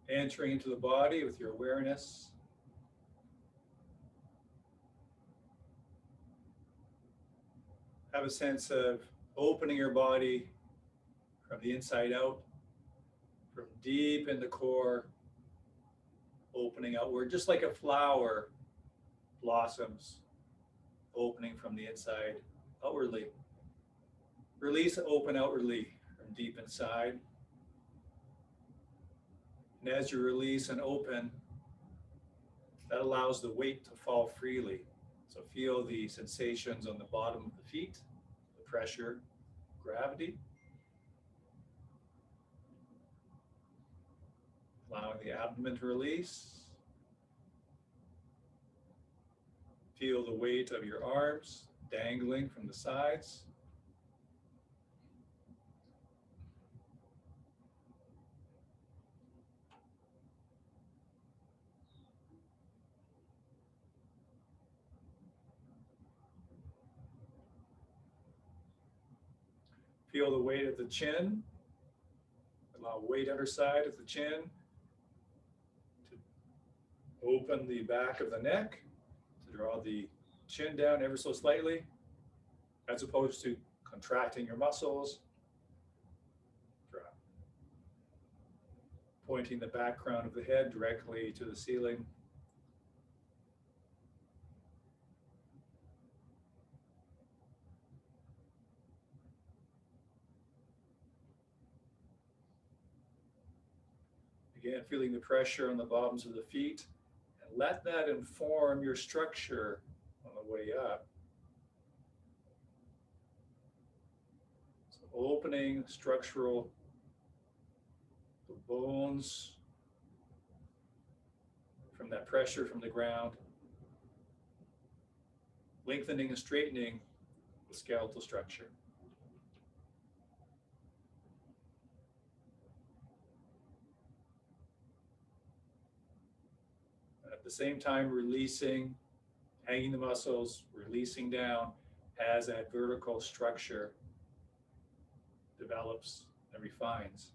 Entering into the body with your awareness. Have a sense of opening your body from the inside out, from deep in the core, opening outward, just like a flower blossoms, opening from the inside outwardly. Release, open outwardly from deep inside. And as you release and open, that allows the weight to fall freely. So feel the sensations on the bottom of the feet, the pressure, gravity. Allowing the abdomen to release. Feel the weight of your arms dangling from the sides. Feel the weight of the chin. Allow weight underside of the chin to open the back of the neck, to draw the chin down ever so slightly, as opposed to contracting your muscles. Pointing the background of the head directly to the ceiling. Again, feeling the pressure on the bottoms of the feet, and let that inform your structure on the way up. So opening structural, the bones from that pressure from the ground, lengthening and straightening the skeletal structure. At the same time, releasing, hanging the muscles, releasing down as that vertical structure develops and refines.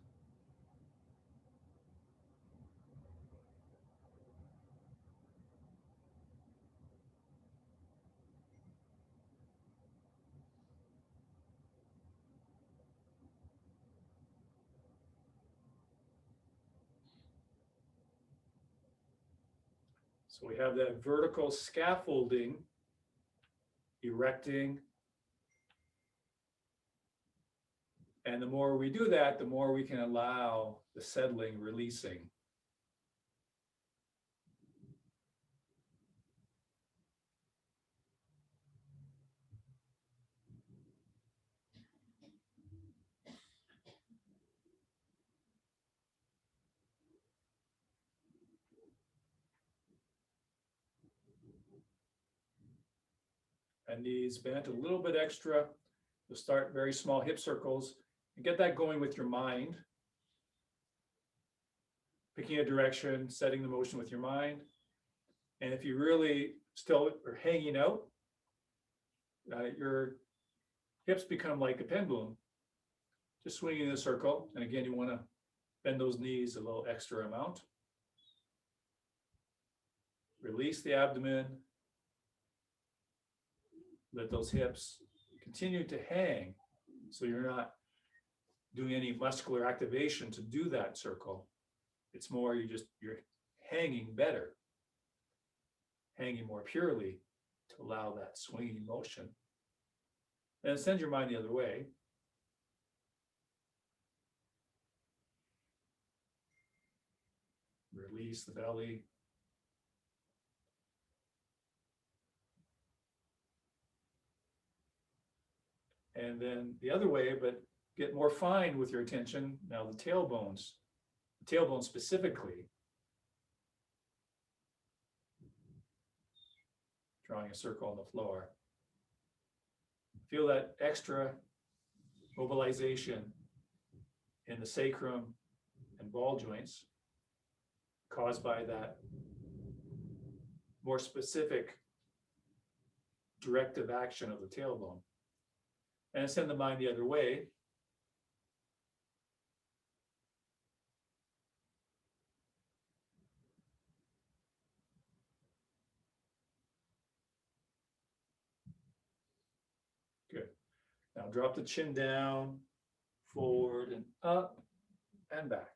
So we have that vertical scaffolding, erecting. And the more we do that, the more we can allow the settling, releasing. And knees bent a little bit extra. You'll start very small hip circles and get that going with your mind. Picking a direction, setting the motion with your mind. And if you really still are hanging out, your hips become like a pendulum, just swinging in a circle. And again, you want to bend those knees a little extra amount. Release the abdomen. Let those hips continue to hang, so you're not doing any muscular activation to do that circle. It's more you're hanging better, hanging more purely to allow that swinging motion. And send your mind the other way. Release the belly. And then the other way, but get more fine with your attention. Now the tailbone specifically. Drawing a circle on the floor. Feel that extra mobilization in the sacrum and ball joints caused by that more specific directive action of the tailbone. And send the mind the other way. Now drop the chin down, forward and up and back.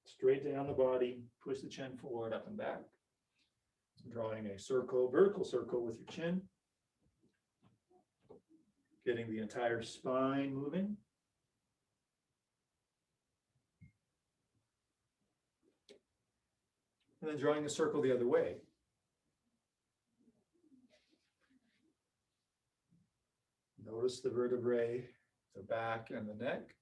Straight down the body, push the chin forward, up and back. So drawing a circle, vertical circle with your chin. Getting the entire spine moving. And then drawing a circle the other way. Notice the vertebrae, the back and the neck.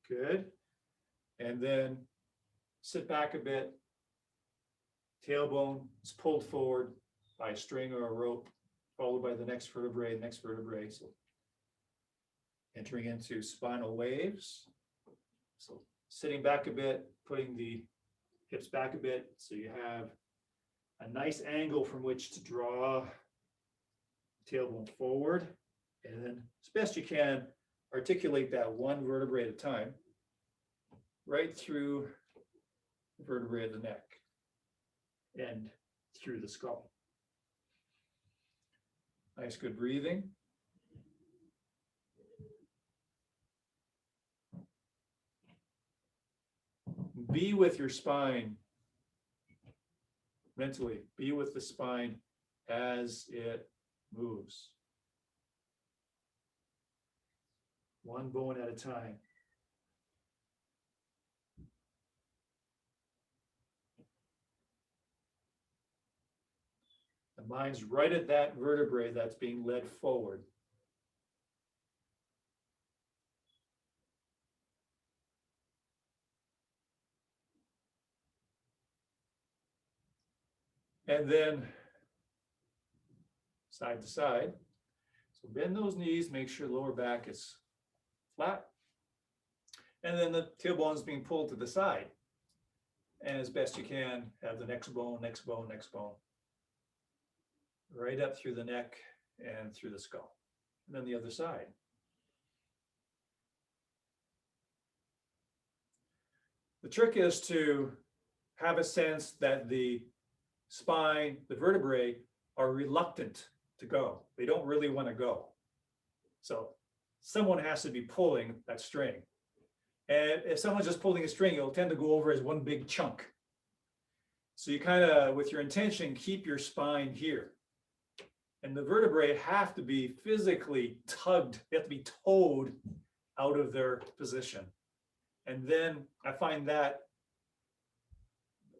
Good. And then sit back a bit. Tailbone is pulled forward by a string or a rope, followed by the next vertebrae, So entering into spinal waves. So sitting back a bit, putting the hips back a bit so you have a nice angle from which to draw tailbone forward. And then as best you can, articulate that one vertebrae at a time, right through the vertebrae of the neck and through the skull. Nice, good breathing. Be with your spine mentally. Be with the spine as it moves. One bone at a time. The mind's right at that vertebrae that's being led forward. And then side to side. So bend those knees, make sure lower back is flat. And then the tailbone is being pulled to the side. And as best you can, have the next bone. Right up through the neck and through the skull. And then the other side. The trick is to have a sense that the spine, the vertebrae, are reluctant to go. They don't really want to go. So someone has to be pulling that string. And if someone's just pulling a string, it'll tend to go over as one big chunk. So you kind of, with your intention, keep your spine here. And the vertebrae have to be physically tugged, they have to be towed out of their position. And then I find that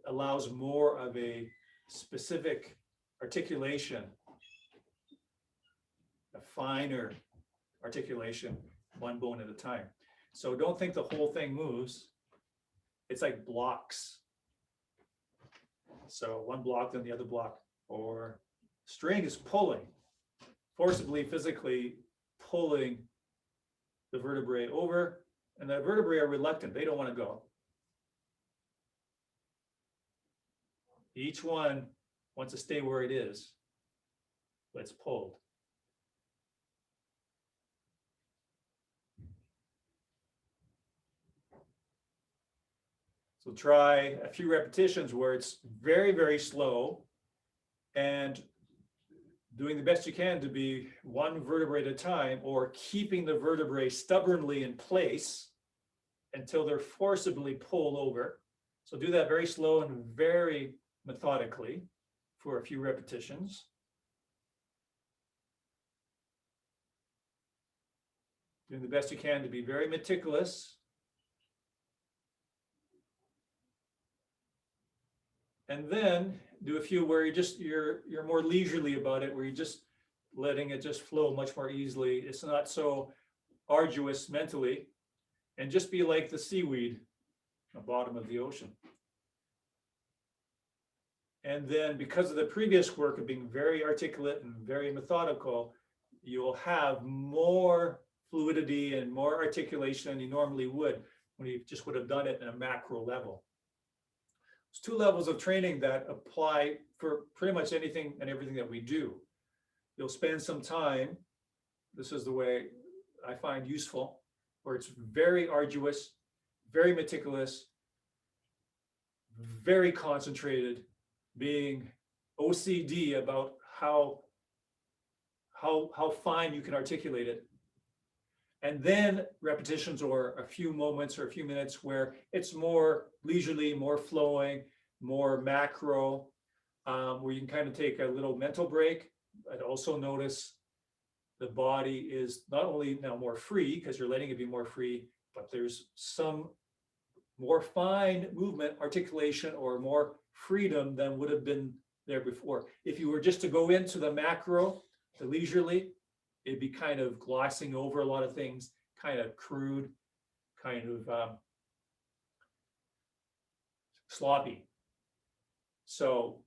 allows more of a specific articulation, a finer articulation, one bone at a time. So don't think the whole thing moves. It's like blocks. So one block, then the other block, or string is pulling, forcibly, physically pulling the vertebrae over, and the vertebrae are reluctant. They don't want to go. Each one wants to stay where it is, but it's pulled. So try a few repetitions where it's very, very slow and doing the best you can to be one vertebrae at a time, or keeping the vertebrae stubbornly in place until they're forcibly pulled over. So do that very slow and very methodically for a few repetitions. Doing the best you can to be very meticulous. And then do a few where you're more leisurely about it, where you're just letting it just flow much more easily. It's not so arduous mentally, and just be like the seaweed at the bottom of the ocean. And then because of the previous work of being very articulate and very methodical, you'll have more fluidity and more articulation than you normally would when you just would have done it in a macro level. There's two levels of training that apply for pretty much anything and everything that we do. You'll spend some time, this is the way I find useful, where it's very arduous, very meticulous, very concentrated, being OCD about how fine you can articulate it. And then repetitions or a few moments or a few minutes where it's more leisurely, more flowing, more macro, where you can kind of take a little mental break. I'd also notice the body is not only now more free because you're letting it be more free, but there's some more fine movement, articulation, or more freedom than would have been there before. If you were just to go into the macro, the leisurely, it'd be kind of glossing over a lot of things, kind of crude, kind of sloppy. So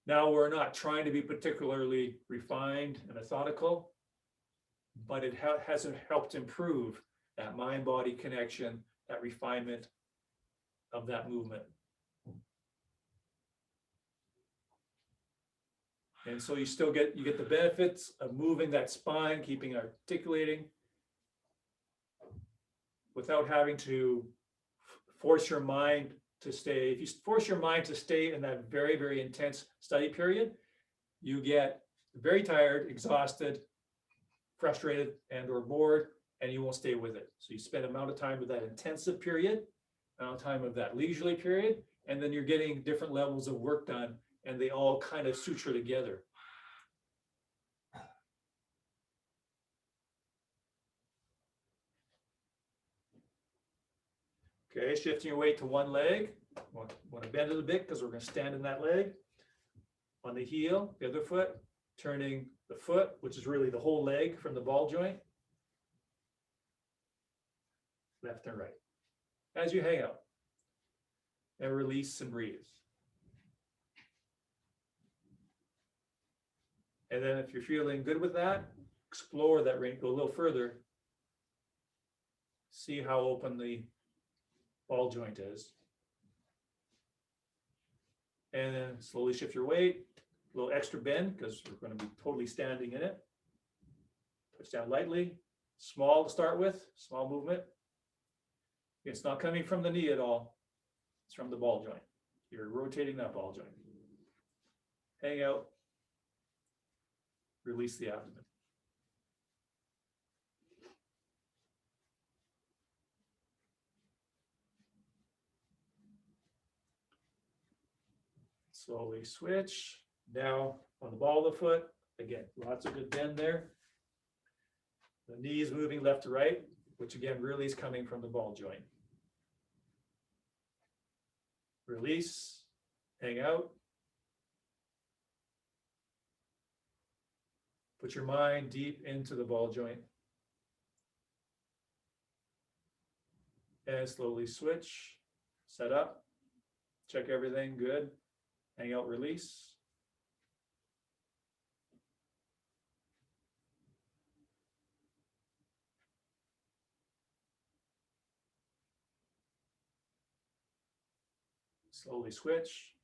now we're not trying to be particularly refined and methodical, but it hasn't helped improve that mind-body connection, that refinement of that movement. And so you get the benefits of moving that spine, keeping articulating, without having to force your mind to stay. If you force your mind to stay in that very, very intense study period, you get very tired, exhausted, frustrated, and or bored, and you won't stay with it. So you spend amount of time with that intensive period, amount of time of that leisurely period, and then you're getting different levels of work done, and they all kind of suture together. Okay, shifting your weight to one leg. Want to bend it a bit because we're going to stand in that leg. On the heel, the other foot, turning the foot, which is really the whole leg from the ball joint, left and right. As you hang out, and release and breathe. And then if you're feeling good with that, explore that range, go a little further. See how open the ball joint is. And then slowly shift your weight, a little extra bend because we're going to be totally standing in it. Touch down lightly, small to start with, small movement. It's not coming from the knee at all. It's from the ball joint. You're rotating that ball joint. Hang out, release the abdomen. Slowly switch. Now on the ball of the foot, again, lots of good bend there. The knee is moving left to right, which again really is coming from the ball joint. Release, hang out. Put your mind deep into the ball joint. And slowly switch, set up, check everything, good. Hang out, release. Slowly switch.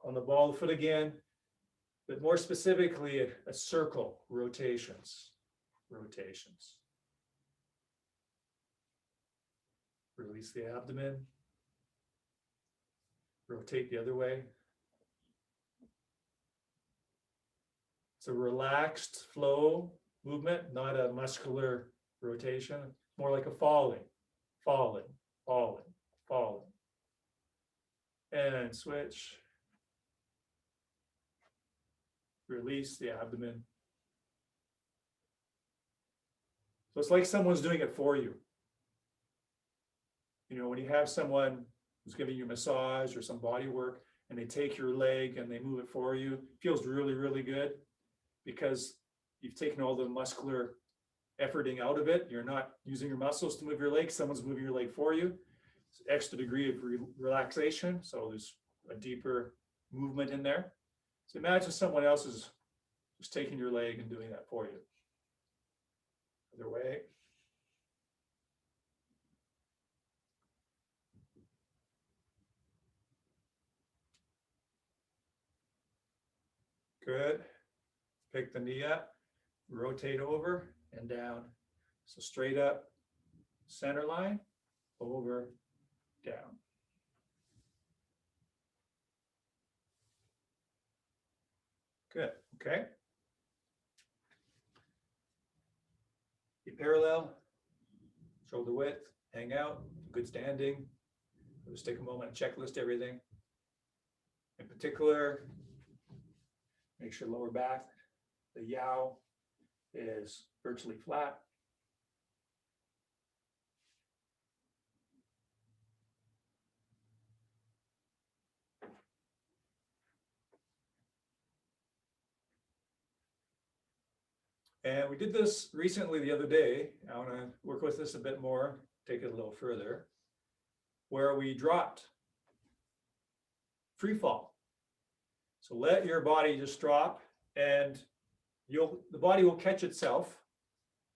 On the ball of the foot again, but more specifically, a circle, rotations. Release the abdomen. Rotate the other way. It's a relaxed flow movement, not a muscular rotation, more like a falling. And switch. Release the abdomen. So it's like someone's doing it for you. You know, when you have someone who's giving you a massage or some body work and they take your leg and they move it for you, it feels really, really good because you've taken all the muscular efforting out of it. You're not using your muscles to move your leg. Someone's moving your leg for you. It's an extra degree of relaxation. So there's a deeper movement in there. So imagine someone else is just taking your leg and doing that for you. Other way. Good. Pick the knee up, rotate over and down. So straight up, center line, over, down. Good, okay. Be parallel, shoulder width, hang out, good standing. Let's take a moment to checklist everything. In particular, make sure lower back, the yow is virtually flat. And we did this recently the other day. I want to work with this a bit more, take it a little further, where we dropped free fall. So let your body just drop, and the body will catch itself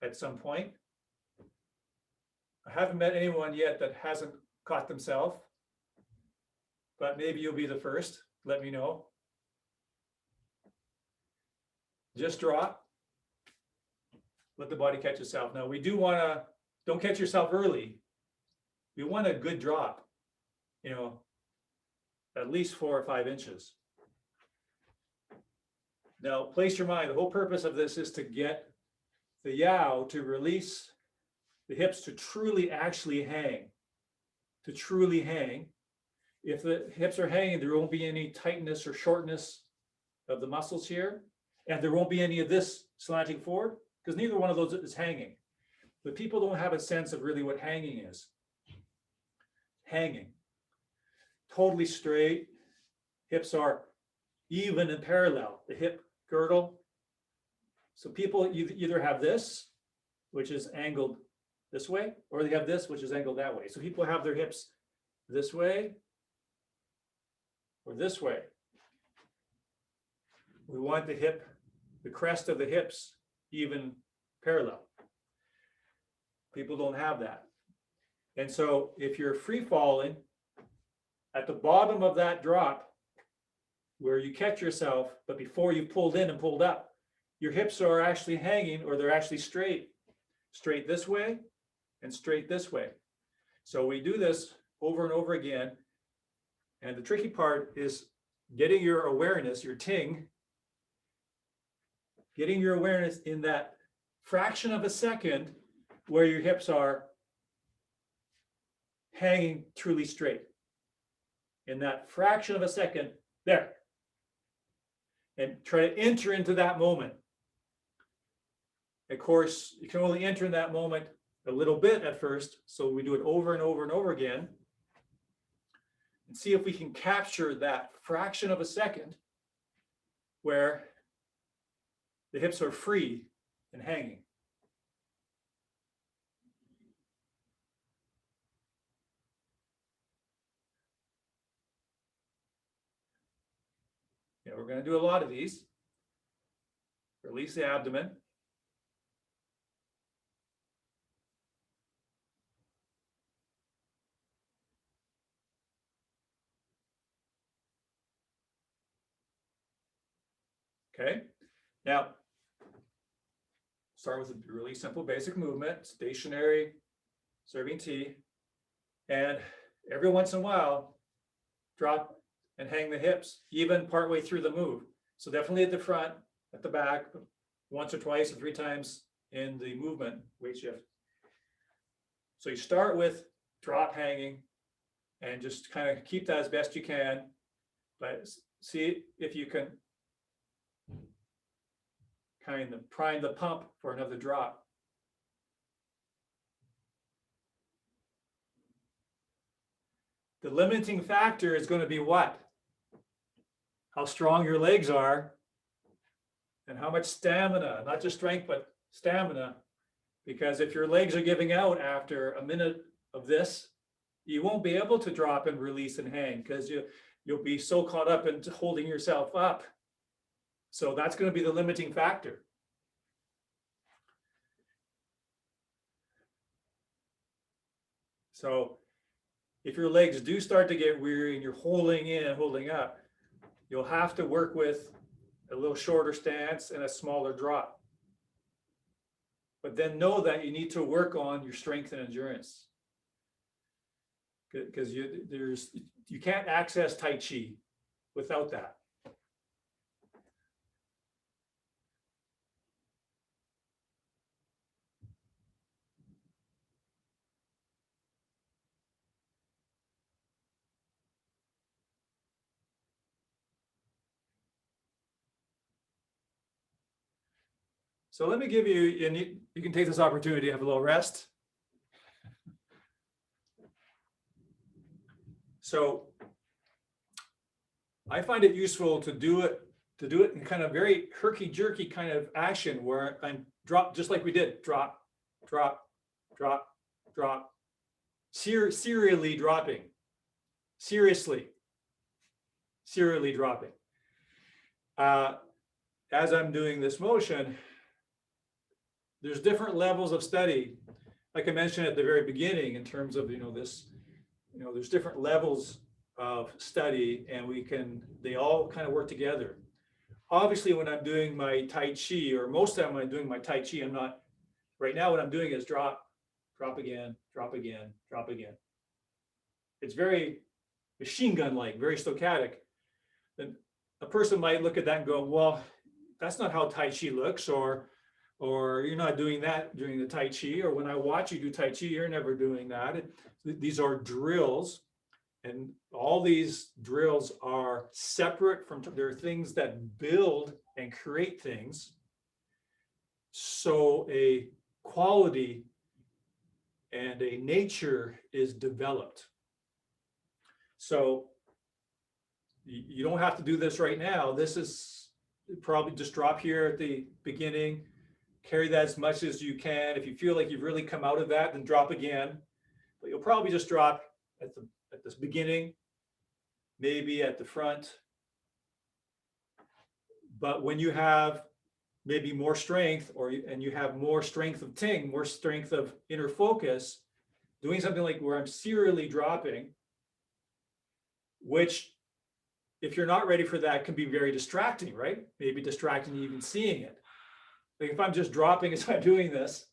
at some point. I haven't met anyone yet that hasn't caught themselves, but maybe you'll be the first. Let me know. Just drop. Let the body catch itself. Now we do want to, don't catch yourself early. We want a good drop, at least 4 or 5 inches. Now place your mind, the whole purpose of this is to get the yow to release the hips to truly actually hang, If the hips are hanging, there won't be any tightness or shortness of the muscles here, and there won't be any of this slanting forward, because neither one of those is hanging. But people don't have a sense of really what hanging is. Hanging, totally straight, hips are even and parallel, the hip girdle. So people either have this, which is angled this way, or they have this, which is angled that way. So people have their hips this way or this way. We want the crest of the hips even parallel. People don't have that. And so if you're free falling, at the bottom of that drop, where you catch yourself, but before you pulled in and pulled up, your hips are actually hanging, or they're actually straight this way and straight this way. So we do this over and over again. And the tricky part is getting your awareness, your ting, getting your awareness in that fraction of a second where your hips are hanging truly straight. In that fraction of a second, there. And try to enter into that moment. Of course, you can only enter in that moment a little bit at first, so we do it over and over and over again. And see if we can capture that fraction of a second where the hips are free and hanging. Yeah, we're going to do a lot of these. Release the abdomen. Okay, now start with a really simple basic movement, stationary, serving tea, and every once in a while, drop and hang the hips, even partway through the move. So definitely at the front, at the back, once or twice or 3 times in the movement, weight shift. So you start with drop hanging and just kind of keep that as best you can, but see if you can kind of prime the pump for another drop. The limiting factor is going to be what? How strong your legs are and how much stamina, not just strength, but stamina. Because if your legs are giving out after a minute of this, you won't be able to drop and release and hang because you'll be so caught up in holding yourself up. So that's going to be the limiting factor. So if your legs do start to get weary and you're holding in and holding up, you'll have to work with a little shorter stance and a smaller drop. But then know that you need to work on your strength and endurance. because you can't access Tai Chi without that. So let me give you, and you can take this opportunity to have a little rest. So I find it useful to do it in kind of very herky-jerky kind of action where I'm just like we did, drop, drop, drop, drop, serially dropping, serially dropping. As I'm doing this motion, there's different levels of study. Like I mentioned at the very beginning, in terms of, there's different levels of study, and they all kind of work together. Obviously, when I'm doing my Tai Chi, or most of the time when I'm doing my Tai Chi, right now what I'm doing is drop, drop again, drop again, drop again. It's very machine gun-like, very stochastic. And a person might look at that and go, well, that's not how Tai Chi looks, or you're not doing that during the Tai Chi, or when I watch you do Tai Chi, you're never doing that. These are drills, and all these drills are separate from, they're things that build and create things. So a quality and a nature is developed. So you don't have to do this right now. This is probably just drop here at the beginning, carry that as much as you can. If you feel like you've really come out of that, then drop again. But you'll probably just drop at this beginning, maybe at the front. But when you have maybe more strength, and you have more strength of ting, more strength of inner focus, doing something like where I'm serially dropping, which if you're not ready for that can be very distracting, right? Maybe distracting even seeing it. Like if I'm just dropping as I'm doing this,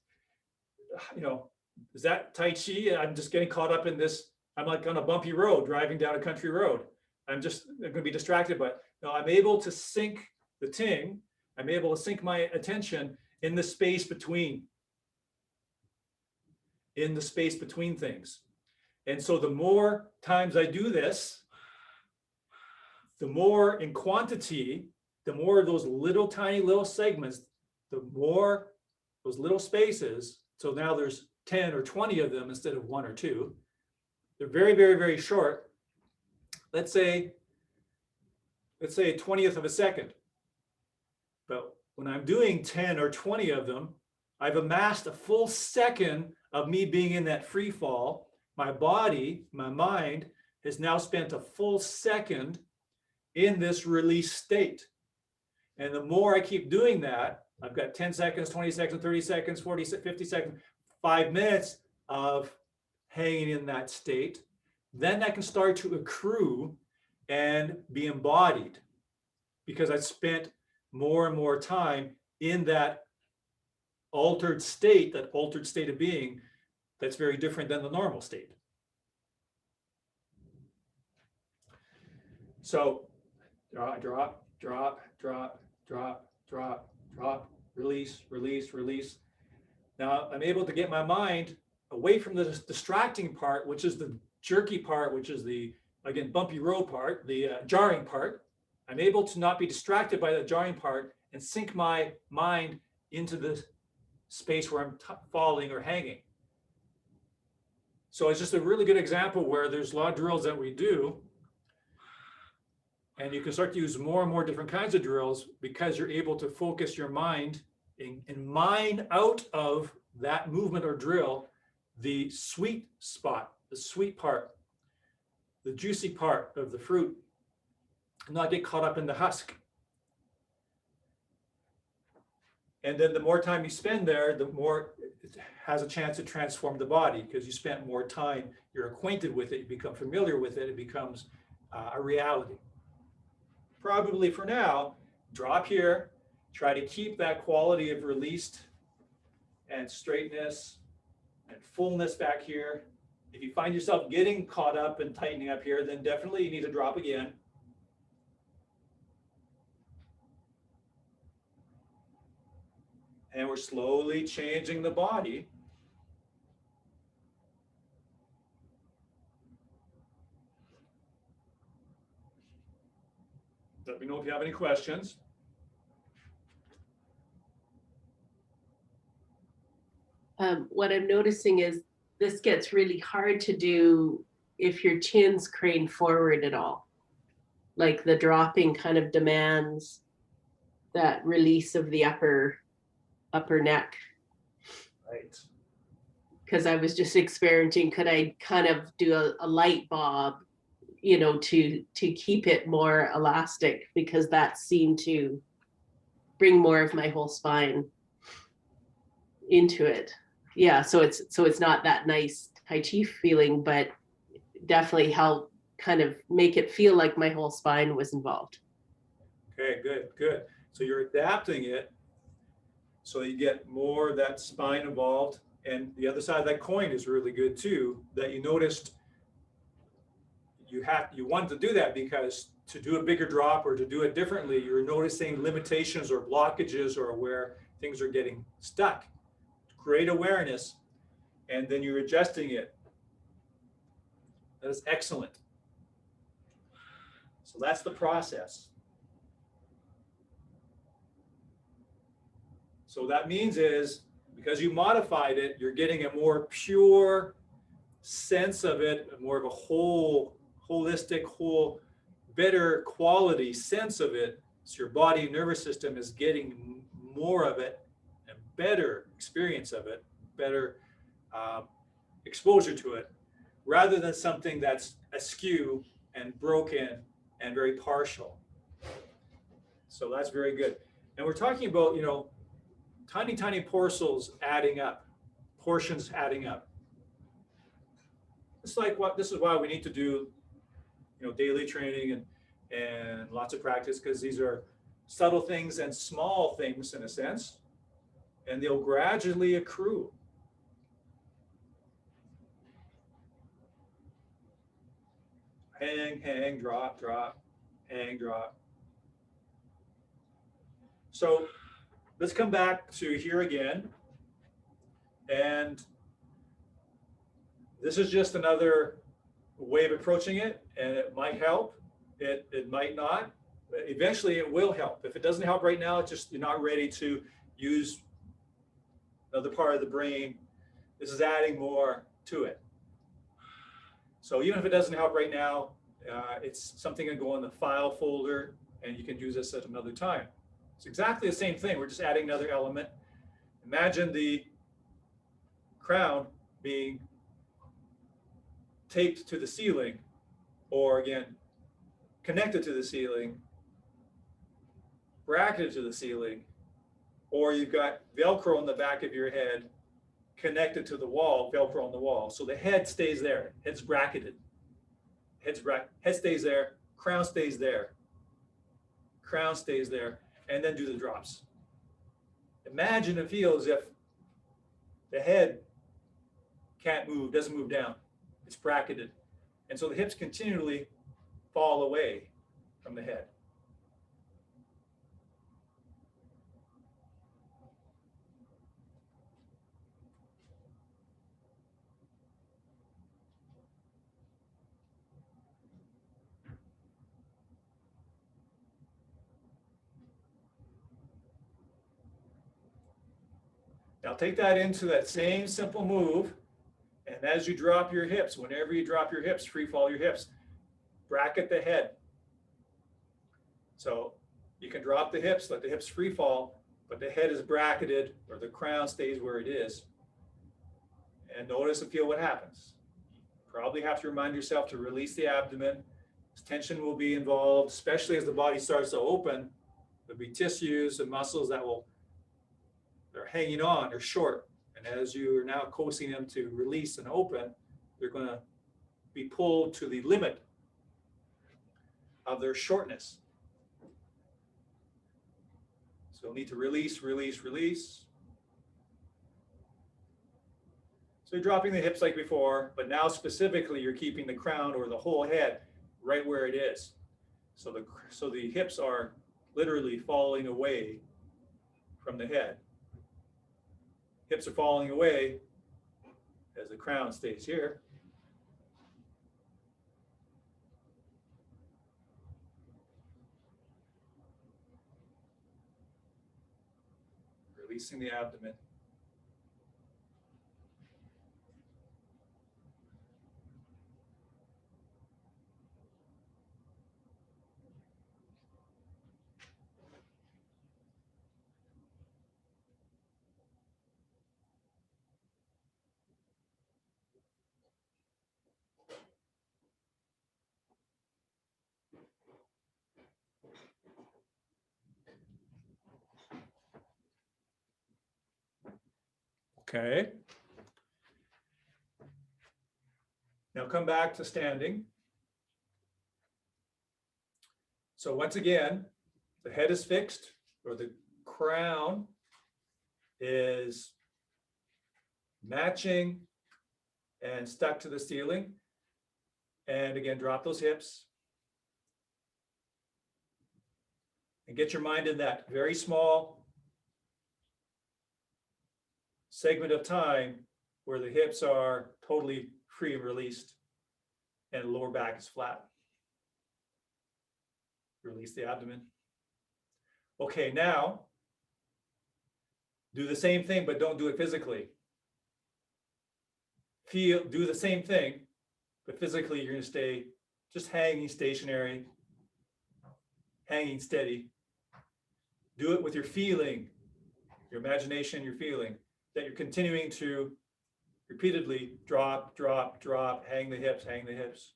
is that Tai Chi? I'm just getting caught up in this. I'm like on a bumpy road, driving down a country road. I'm going to be distracted, but no, I'm able to sync the ting. I'm able to sync my attention in the space between things. And so the more times I do this, the more in quantity, the more of those little tiny little segments, the more those little spaces. So now there's 10 or 20 of them instead of 1 or 2. They're very, very, very short. Let's say a 20th of a second. But when I'm doing 10 or 20 of them, I've amassed a full second of me being in that free fall. My body, my mind has now spent a full second in this release state. And the more I keep doing that, I've got 10 seconds, 20 seconds, 30 seconds, 40, 50 seconds, 5 minutes of hanging in that state. Then that can start to accrue and be embodied because I spent more and more time in that altered state of being that's very different than the normal state. So drop, drop, drop, drop, drop, drop, drop, release, release, release. Now I'm able to get my mind away from the distracting part, which is the jerky part, which is the, again, bumpy road part, the jarring part. I'm able to not be distracted by the jarring part and sink my mind into the space where I'm falling or hanging. So it's just a really good example where there's a lot of drills that we do, and you can start to use more and more different kinds of drills because you're able to focus your mind and mine out of that movement or drill the sweet spot, the sweet part, the juicy part of the fruit, and not get caught up in the husk. And then the more time you spend there, the more it has a chance to transform the body because you spent more time, you're acquainted with it, you become familiar with it, it becomes a reality. Probably for now, drop here, try to keep that quality of released and straightness and fullness back here. If you find yourself getting caught up and tightening up here, then definitely you need to drop again. And we're slowly changing the body. Let me know if you have any questions. What I'm noticing is this gets really hard to do if your chin's craned forward at all. Like the dropping kind of demands that release of the upper neck. Right. Because I was just experimenting, could I kind of do a light bob, you know, to keep it more elastic, because that seemed to bring more of my whole spine into it. Yeah, so it's not that nice Tai Chi feeling, but definitely help kind of make it feel like my whole spine was involved. Okay, good, good. So you're adapting it so you get more of that spine involved. And the other side of that coin is really good too, that you noticed you want to do that because to do a bigger drop or to do it differently, you're noticing limitations or blockages or where things are getting stuck. Great awareness, and then you're adjusting it. That is excellent. So that's the process. So that means is because you modified it, you're getting a more pure sense of it, more of a holistic, better quality sense of it. So your body and nervous system is getting more of it and better experience of it, better exposure to it, rather than something that's askew and broken and very partial. So that's very good. And we're talking about, you know, tiny, tiny portions adding up, portions adding up. It's like what this is why we need to do, you know, daily training and lots of practice, because these are subtle things and small things in a sense, and they'll gradually accrue. Hang, hang, drop, drop, hang, drop. So let's come back to here again. And this is just another way of approaching it, and it might help. It might not. Eventually it will help. If it doesn't help right now, it's just you're not ready to use another part of the brain. This is adding more to it. So even if it doesn't help right now, it's something that go in the file folder, and you can use this at another time. It's exactly the same thing. We're just adding another element. Imagine the crown being taped to the ceiling, or again, connected to the ceiling, bracketed to the ceiling, or you've got Velcro on the back of your head connected to the wall, Velcro on the wall. So the head stays there, head's bracketed. Head stays there, crown stays there, crown stays there, and then do the drops. Imagine and feel as if the head can't move, doesn't move down. It's bracketed. And so the hips continually fall away from the head. Now take that into that same simple move, and as you drop your hips, whenever you drop your hips, free fall your hips, bracket the head. So you can drop the hips, let the hips free fall, but the head is bracketed, or the crown stays where it is. And notice and feel what happens. You probably have to remind yourself to release the abdomen. Tension will be involved, especially as the body starts to open. There'll be tissues and muscles that they're hanging on, they're short. And as you are now coaxing them to release and open, they're going to be pulled to the limit of their shortness. So you'll need to release, release, release. So you're dropping the hips like before, but now specifically you're keeping the crown or the whole head right where it is. So the hips are literally falling away from the head. Hips are falling away as the crown stays here. Releasing the abdomen. Okay. Now come back to standing. So once again, the head is fixed, or the crown is matching and stuck to the ceiling. And again, drop those hips. And get your mind in that very small segment of time where the hips are totally free and released and the lower back is flat. Release the abdomen. Okay, now do the same thing, but don't do it physically. Do the same thing, but physically you're going to stay just hanging stationary, hanging steady. Do it with your feeling, your imagination, your feeling that you're continuing to repeatedly drop, drop, drop, hang the hips,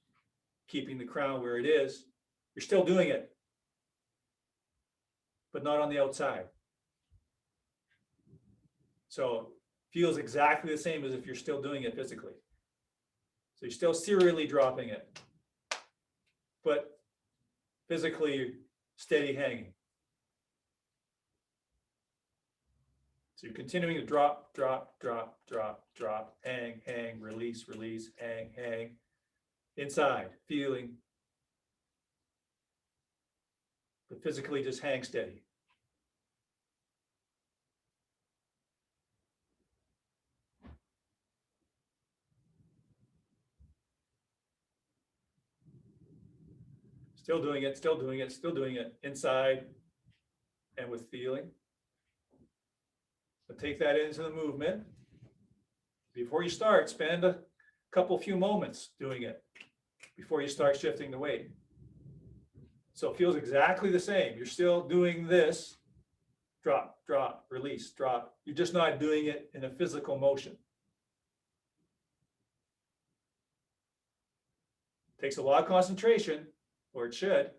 keeping the crown where it is. You're still doing it, but not on the outside. So feels exactly the same as if you're still doing it physically. So you're still serially dropping it, but physically steady hanging. So you're continuing to drop, drop, drop, drop, drop, hang, hang, release, release, hang, hang. Inside, feeling, but physically just hang steady. Still doing it, still doing it, still doing it. Inside and with feeling. So take that into the movement. Before you start, spend a few moments doing it before you start shifting the weight. So it feels exactly the same. You're still doing this, drop, drop, release, drop. You're just not doing it in a physical motion. Takes a lot of concentration, or it should.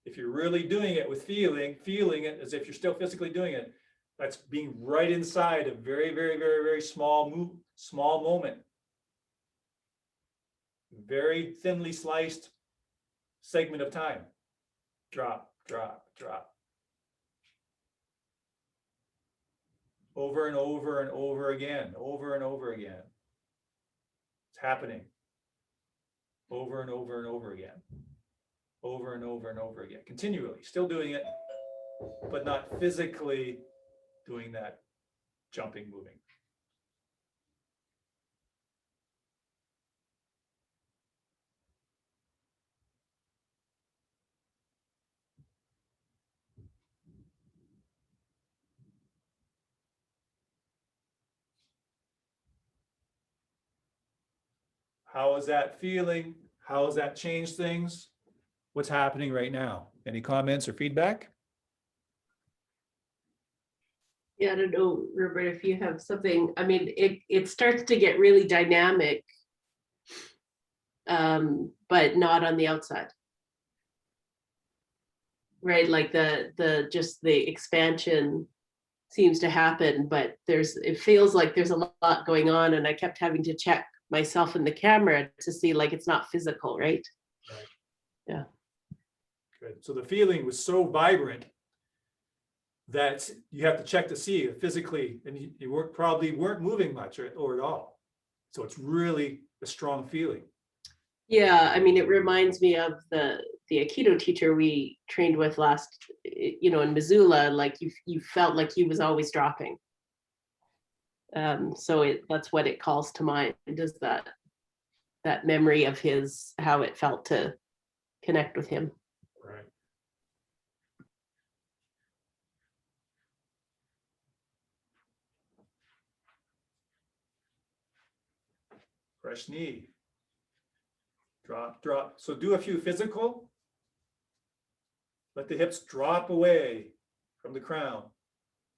If you're really doing it with feeling it as if you're still physically doing it, that's being right inside a very, very, very, very small moment. Very thinly sliced segment of time. Drop, drop, drop. Over and over and over again, over and over again. It's happening. Over and over and over again. Over and over and over again. Continually, still doing it, but not physically doing that jumping, moving. How is that feeling? How has that changed things? What's happening right now? Any comments or feedback? Yeah, I don't know, Robert, if you have something. I mean, it starts to get really dynamic, but not on the outside. Right, like the just the expansion seems to happen, but it feels like there's a lot going on, and I kept having to check myself in the camera to see like it's not physical, right? Right. Yeah. Good. So the feeling was so vibrant that you have to check to see physically, and you probably weren't moving much or at all. So it's really a strong feeling. Yeah, I mean, it reminds me of the Aikido teacher we trained with last, in Missoula. Like you felt like he was always dropping. So that's what it calls to mind. Is that memory of his, how it felt to connect with him. Right. Fresh knee. Drop, drop. So do a few physical. Let the hips drop away from the crown.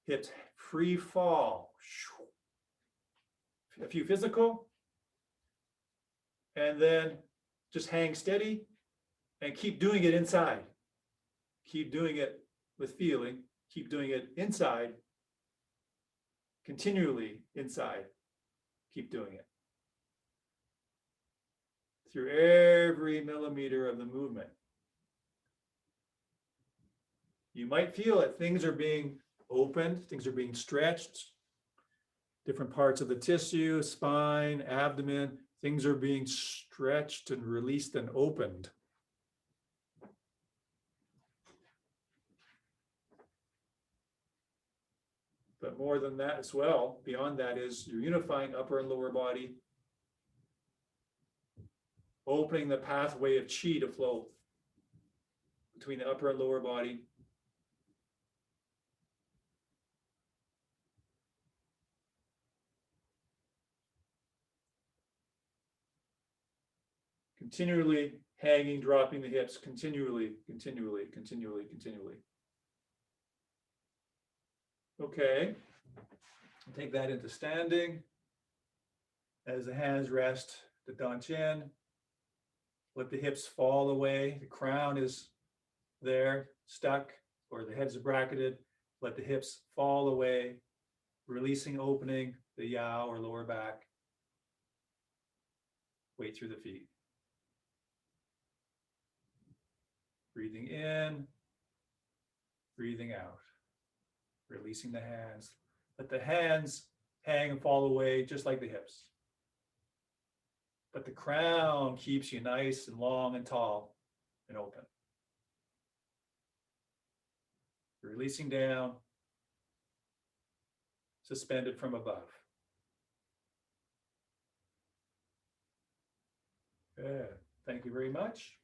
Hips free fall. A few physical. And then just hang steady and keep doing it inside. Keep doing it with feeling. Keep doing it inside. Continually inside. Keep doing it. Through every millimeter of the movement. You might feel that things are being opened, things are being stretched. Different parts of the tissue, spine, abdomen, things are being stretched and released and opened. But more than that as well, beyond that is you're unifying upper and lower body, opening the pathway of chi to flow between the upper and lower body. Continually hanging, dropping the hips, continually. Okay, take that into standing. As the hands rest, the dantian. Let the hips fall away. The crown is there, stuck, or the head's bracketed. Let the hips fall away, releasing, opening the yao or lower back. Weight through the feet. Breathing in, breathing out. Releasing the hands. Let the hands hang and fall away just like the hips. But the crown keeps you nice and long and tall and open. Releasing down, suspended from above. Good. Thank you very much.